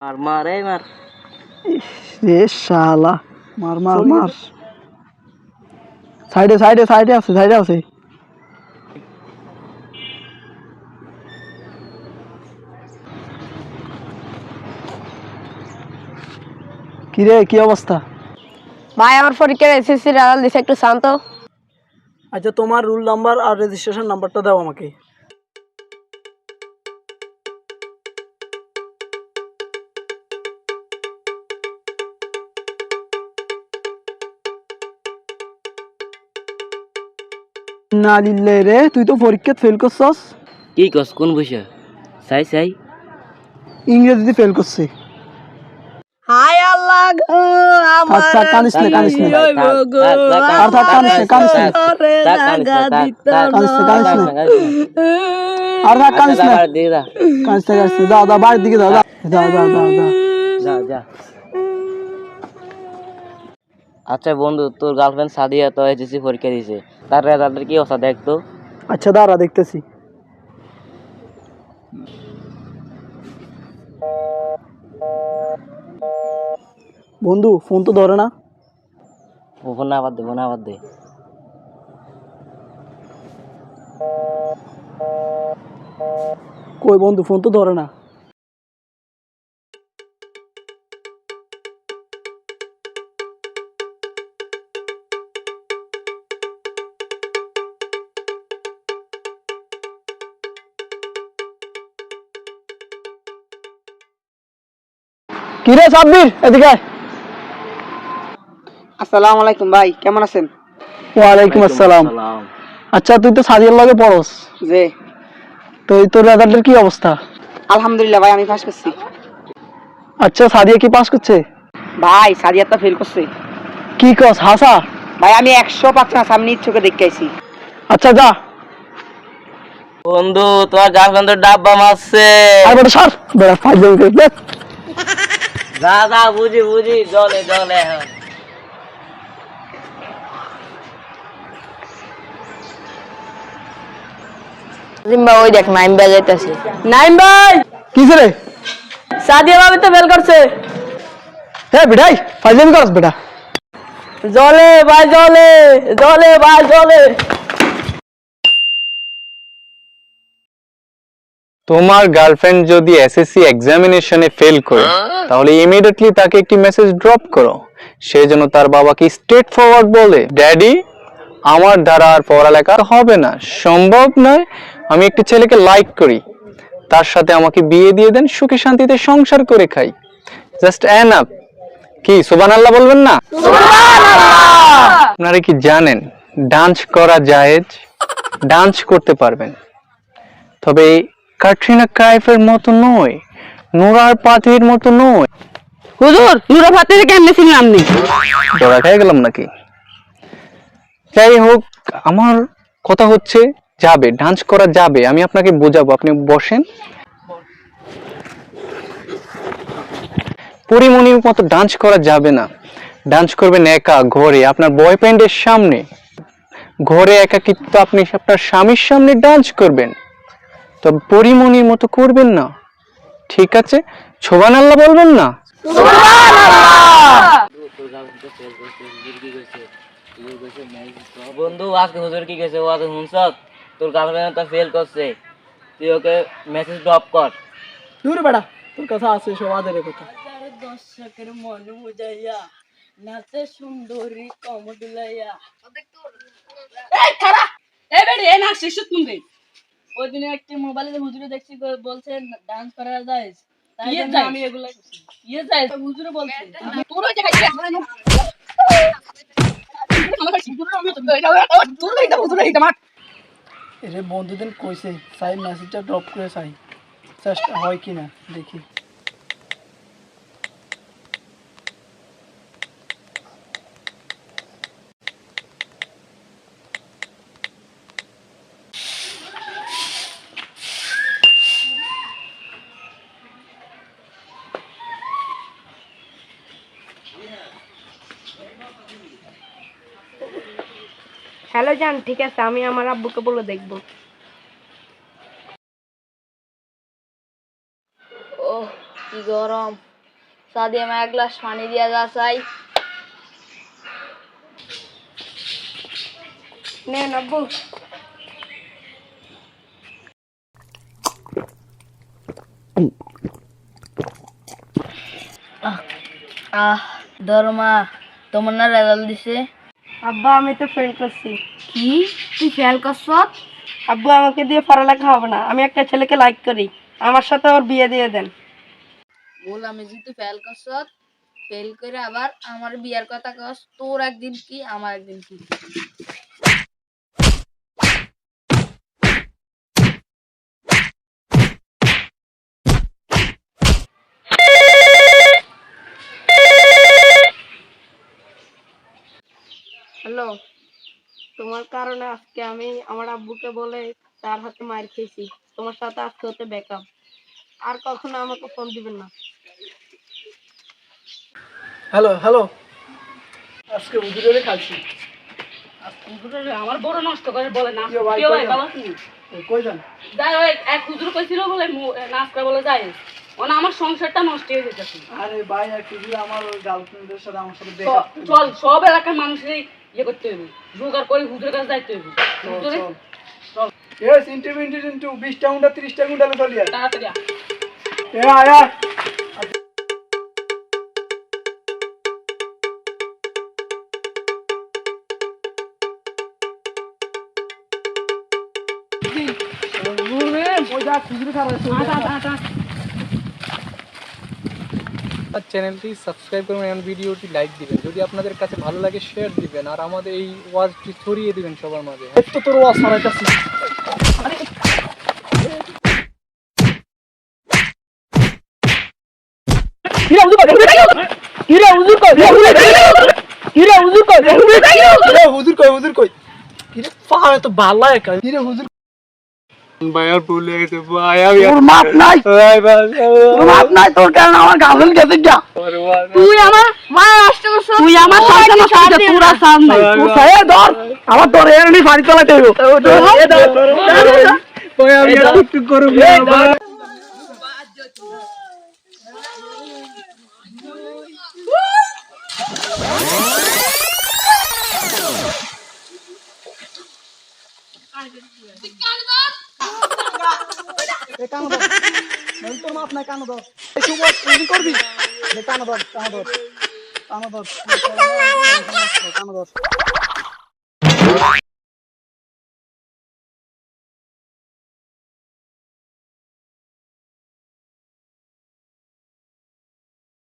মার মার এই মার রে শালা মার মার মার সাইডে সাইডে সাইডে আছে সাইডে আছে কি রে কি অবস্থা? ভাই আমার পরীক্ষার এসএসসি রেজাল্ট দিছে, একটু শান্ত। আচ্ছা তোমার রুল নাম্বার আর রেজিস্ট্রেশন নাম্বারটা দাও আমাকে। না দিলে রে, তুই তো পরীক্ষা ফেল করছস। কি কস কোন বসে চাই চাই ইংরেজিতে ফেল করছে। হায় আল্লাহ গো, আমার থাক, কানিস না, কানিস না। আর থাক, কানিস না, কানিস না। আর থাক, কানিস না। কানিস না, কানিস না। দাও দাও বাড়ির দিকে দাও, দাও দাও দাও দাও দাও। যা যা। আচ্ছা বন্ধু, তোর গার্লফ্রেন্ড সাদিয়া তো এইচএসসি পরীক্ষা দিয়েছে, তার রেজাল্টের কি অবস্থা দেখ তো। আচ্ছা দাঁড়া দেখতেছি। বন্ধু ফোন তো ধরে না। ফোন না বাদ দে, ফোন না বাদ দে। কই বন্ধু, ফোন তো ধরে না। কিরে সাব্বির, এদিকে আয়। আসসালামু আলাইকুম ভাই, কেমন আছেন? ওয়ালাইকুম আসসালাম। আচ্ছা তুই তো সাদিয়ার লগে পড়স, জি। তো এই তোর রেজাল্টের কি অবস্থা? আলহামদুলিল্লাহ ভাই, আমি পাস করছি। আচ্ছা সাদিয়া কি পাস করছে? ভাই সাদিয়া তো ফেল করছে। কি কস হাসা? ভাই আমি 100% সামনে ইচ্ছুকে দেখে আইছি। আচ্ছা যা। বন্ধু তোমার গার্লফ্রেন্ডের ডাব্বা মারছে। আর বড় সর বড় ফাইজল করে দেখ। যা যা, বুঝি বুঝি, জলে জলে। জিম্বা ওই দেখ নাইম ভাই যাইতাছে। নাইম ভাই, কিছে রে? সাদিয়া ভাবি তো ফেল করছে। হ্যাঁ বেটাই ফাইজল করস বেটা। জলে ভাই জলে, জলে ভাই জলে। তোমার গার্লফ্রেন্ড যদি এসএসসি এক্সামিনেশনে ফেল করে তাহলে ইমিডিয়েটলি তাকে একটি মেসেজ ড্রপ করো, সে যেন তার বাবাকে স্ট্রেট ফরওয়ার্ড বলে, ড্যাডি আমার দ্বারা আর পড়ালেখা হবে না, সম্ভব নয়, আমি একটি ছেলেকে লাইক করি, তার সাথে আমাকে বিয়ে দিয়ে দেন, সুখে শান্তিতে সংসার করে খাই, জাস্ট এনাফ। কি সুবহানাল্লাহ বলবেন না? আপনারা কি জানেন ডান্স করা জায়েজ? ডান্স করতে পারবেন, তবে ক্যাটরিনা কাইফের মতো নয়, নোরার পাতির মতো নয়। হুজুর নুরা ফাতের কেমনে ছিলাম নি? জোড়া খেয়ে গেলাম নাকি? যাই হোক, আমার কথা হচ্ছে যাবে, ডান্স করা যাবে, আমি আপনাকে বোঝাবো, আপনি বসেন। পরিমণির মতো ডান্স করা যাবে না, ডান্স করবেন একা ঘরে আপনার বয়ফ্রেন্ডের সামনে, ঘরে একাকিত্ব, আপনি আপনার স্বামীর সামনে ডান্স করবেন, তবে পরিমণির মতো করবেন না, ঠিক আছে? সুবহানাল্লাহ বলবেন না? বন্ধু আজকে হুজুর কি গেছে, ও আজকে শুনছ তোর গার্লফ্রেন্ড তো ফেল করছে, তুই ওকে মেসেজ ড্রপ কর। দূর বেটা, তোর কথা আছে সমাজের কথা। দর্শকের মন বুঝাইয়া নাচে সুন্দরী কমডুলাইয়া। এই খারা, এই বেড়ি এই নাচ শিশু তুমি। ওই দিনে একটা মোবাইলে হুজুরে দেখছি বলছে ডান্স করা যায়, তাই জন্য আমি এগুলা করছি। ইয়ে যায় হুজুরে বলছে তোর ওই জায়গায় এরে বন্ধুদের কইছে সাই মেসেজটা ড্রপ করে চাই, চেষ্টা হয় কিনা দেখি। হ্যালো জান, ঠিক আছে আমি আমার আব্বুকে বলে দেখবো। ও কি গরম। সাদিয়া মা এক গ্লাস পানি দিয়া যা চাই। নেন আব্বু। ধরো মা, তোমার না রেজাল্ট দিছে? আব্বা আমি তো ফেল করছি। কি তুই ফেল করছ? আব্বু আমাকে দিয়ে পড়ালেখা হবে না, আমি একটা ছেলেকে লাইক করি, আমার সাথে ওর বিয়ে দিয়ে দেন। বল আমি যে তুই ফেল করছ, ফেল করে আবার আমার বিয়ার কথা কস, তোর একদিন কি আমার একদিন কি। হ্যালো, তোমার কারণে আজকে আমি আমার আব্বুকে বলে তার হাতে মার খেয়েছি। তোমার সাথে আজকে হতে ব্যাকআপ, আর কখনো আমাকে ফোন দিবেন না। হ্যালো হ্যালো, আজকে হুজুরে খাচ্ছি। আমার বড় নষ্ট করে বলে না। ইয়ো ভাই, কেউ কই যান? বাবা তুমি কই যান? যাই ওই এক হুজুর কইছিল বলে নাচটা বলে যাই ওনা আমার সংসারটা নষ্ট হয়ে যেতেছে। আরে ভাই, এক হুজুর আমার গার্লফ্রেন্ডের সাথে আমার সাথে চল সব এলাকার মানুষেরই ইয়ে করতে হইব, জোগাড় করে হুজুরের কাছে যাইতে হইব। হুজুরে Yes, interview 20টা গুন্ডা 30টা গুন্ডা চলিয়া। তাড়াতাড়ি আ। এ আয়া চ্যানেলটি সাবস্ক্রাইব করবেন এবং ভিডিওটি লাইক দিবেন। যদি আপনাদের কাছে ভালো লাগে শেয়ার দিবেন আর আমাদের এই ওয়াজটি ছড়িয়ে দিবেন সবার মাঝে। তো তোর ওয়াজ ছড়াইতাছি। হুজুর কই কিরে পাহাড়ে তো ভালো লাগে কিরে হুজুর ভাই আর ভুল হয়ে গেছে ভাই, আমি তোর মাপ নাই, ভাই ভাই তোর মাপ নাই, তোর কারণে আমার গার্লফ্রেন্ড গেছে যা। তুই আমার মা নষ্ট করছ, তুই আমার সাথে নষ্ট করছিস, তোর আর সাথ নাই। তুই সাথে ধর, আমার তোর এরনি ফাড়ি চালাতে হইব। ভাই আমি আর একটু করব না ভাই। তোর মাপ নাই, কানো ধর। এই শুভ করবি, কানো ধর, কানো ধর, কানো ধর, কানো ধর।